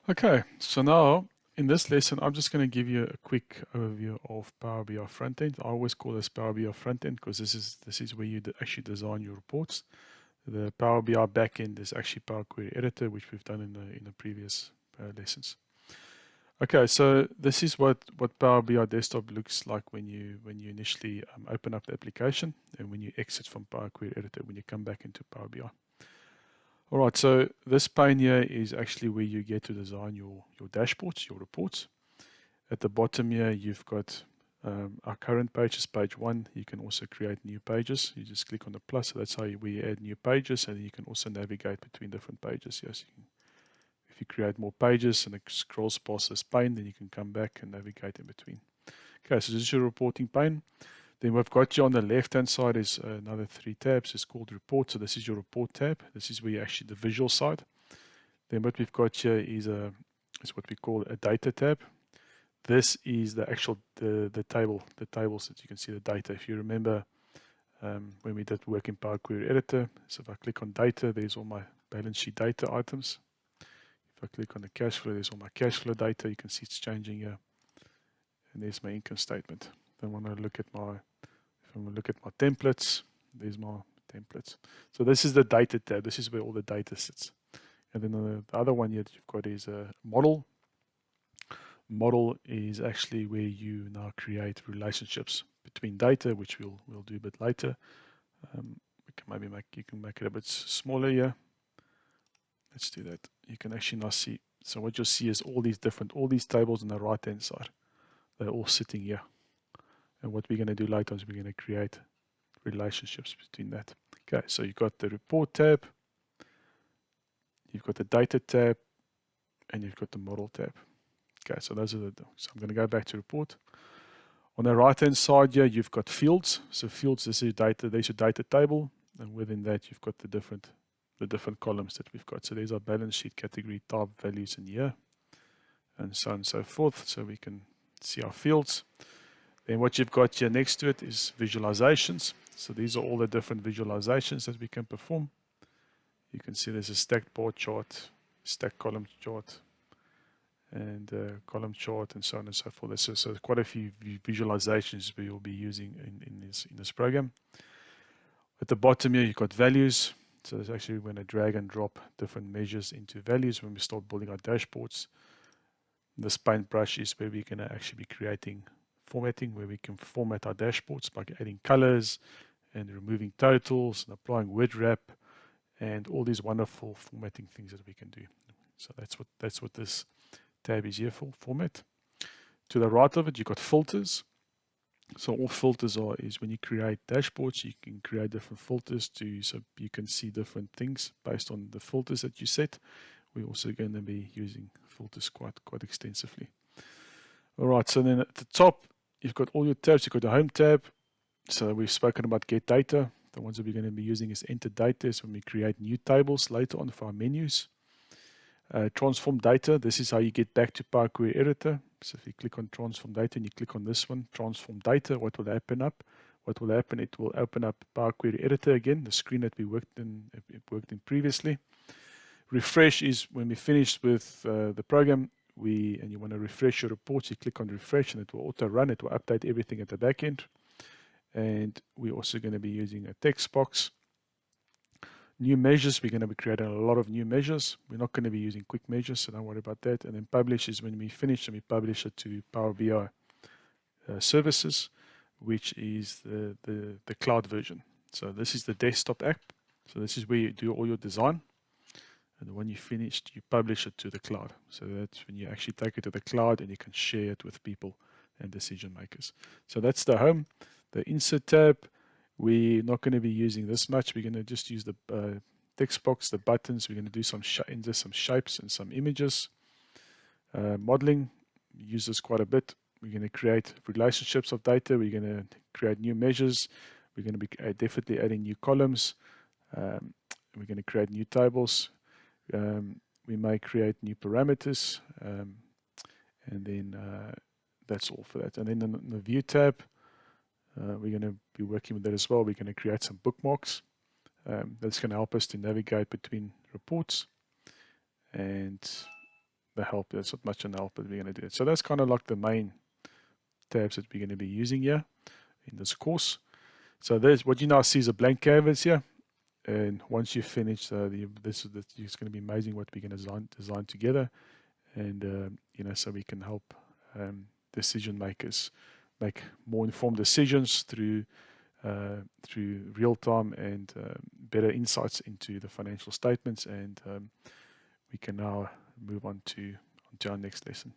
Okay, so now in this lesson, I'm just going to give you a quick overview of Power BI Frontend. I always call this Power BI Frontend because this is where you actually design your reports. The Power BI backend is actually Power Query Editor, which we've done in the previous lessons. Okay, so this is what Power BI Desktop looks like when you initially open up the application and when you exit from Power Query Editor when you come back into Power BI. All right, so this pane here is actually where you get to design your dashboards, your reports. At the bottom here, you've got our current page is page 1. You can also create new pages. You just click on the plus. So that's how we add new pages, and you can also navigate between different pages. Yes, if you create more pages and it scrolls past this pane, then you can come back and navigate in between. Okay, so this is your reporting pane. Then we've got you on the left-hand side is another 3 tabs. It's called Report. So this is your Report tab. This is where you actually the visual side. Then what we've got here is what we call a Data tab. This is the actual the tables that you can see the data. If you remember when we did work in Power Query Editor, so if I click on Data, there's all my balance sheet data items. If I click on the cash flow, there's all my cash flow data. You can see it's changing here, and there's my income statement. Then when I look at my templates, there's my templates. So this is the Data tab. This is where all the data sits. And then the other one here that you've got is a model. Model is actually where you now create relationships between data, which we'll do a bit later. We can maybe you can make it a bit smaller here. Let's do that. You can actually now see. So what you'll see is all these tables on the right hand side. They're all sitting here. And what we're going to do later is we're going to create relationships between that. Okay, so you've got the report tab, you've got the data tab, and you've got the model tab. Okay, so those are so I'm going to go back to report. On the right hand side here, you've got fields. So fields, this is data, there's your data table, and within that you've got the different columns that we've got. So there's our balance sheet category, type, values, and year, and so on and so forth. So we can see our fields. Then what you've got here next to it is visualizations. So these are all the different visualizations that we can perform. You can see there's a stacked bar chart, stacked column chart, and column chart, and so on and so forth. So quite a few visualizations we will be using in this program. At the bottom here, you've got values. So that's actually when I drag and drop different measures into values when we start building our dashboards. This paintbrush is where we're going to actually be creating formatting, where we can format our dashboards by adding colors and removing totals and applying word wrap and all these wonderful formatting things that we can do. So that's what this tab is here for, format. To the right of it, you've got filters. So all filters is when you create dashboards, you can create different filters so you can see different things based on the filters that you set. We're also going to be using filters quite extensively. All right, so then at the top, you've got all your tabs. You've got the home tab. So we've spoken about get data. The ones that we're going to be using is enter data. Is when we create new tables later on for our menus. Transform data. This is how you get back to Power Query Editor. So if you click on transform data and you click on this one, transform data, what will happen up? What will happen? It will open up Power Query Editor again, the screen that we worked in previously. Refresh is when we finished with the program, and you want to refresh your reports, you click on refresh and it will auto run. It will update everything at the back end. And we're also going to be using a text box. New measures, we're going to be creating a lot of new measures. We're not going to be using quick measures, so don't worry about that. And then publish is when we finish and we publish it to Power BI services, which is the cloud version. So this is the desktop app. So this is where you do all your design. And when you finished, you publish it to the cloud. So that's when you actually take it to the cloud and you can share it with people and decision makers. So that's the home. The insert tab, we're not going to be using this much. We're going to just use the text box, the buttons. We're going to do some shapes and some images. Modeling, we use this quite a bit. We're going to create relationships of data. We're going to create new measures. We're going to be definitely adding new columns. We're going to create new tables. We may create new parameters. And then that's all for that. And then in the view tab, we're going to be working with that as well. We're going to create some bookmarks. That's going to help us to navigate between reports. And the help. There's not much in the help, but we're going to do it. So that's kind of like the main tabs that we're going to be using here in this course. So there's what you now see is a blank canvas here. And once you finish, it's going to be amazing what we're going to design together. And, so we can help decision makers make more informed decisions through real time and better insights into the financial statements. And we can now move on to our next lesson.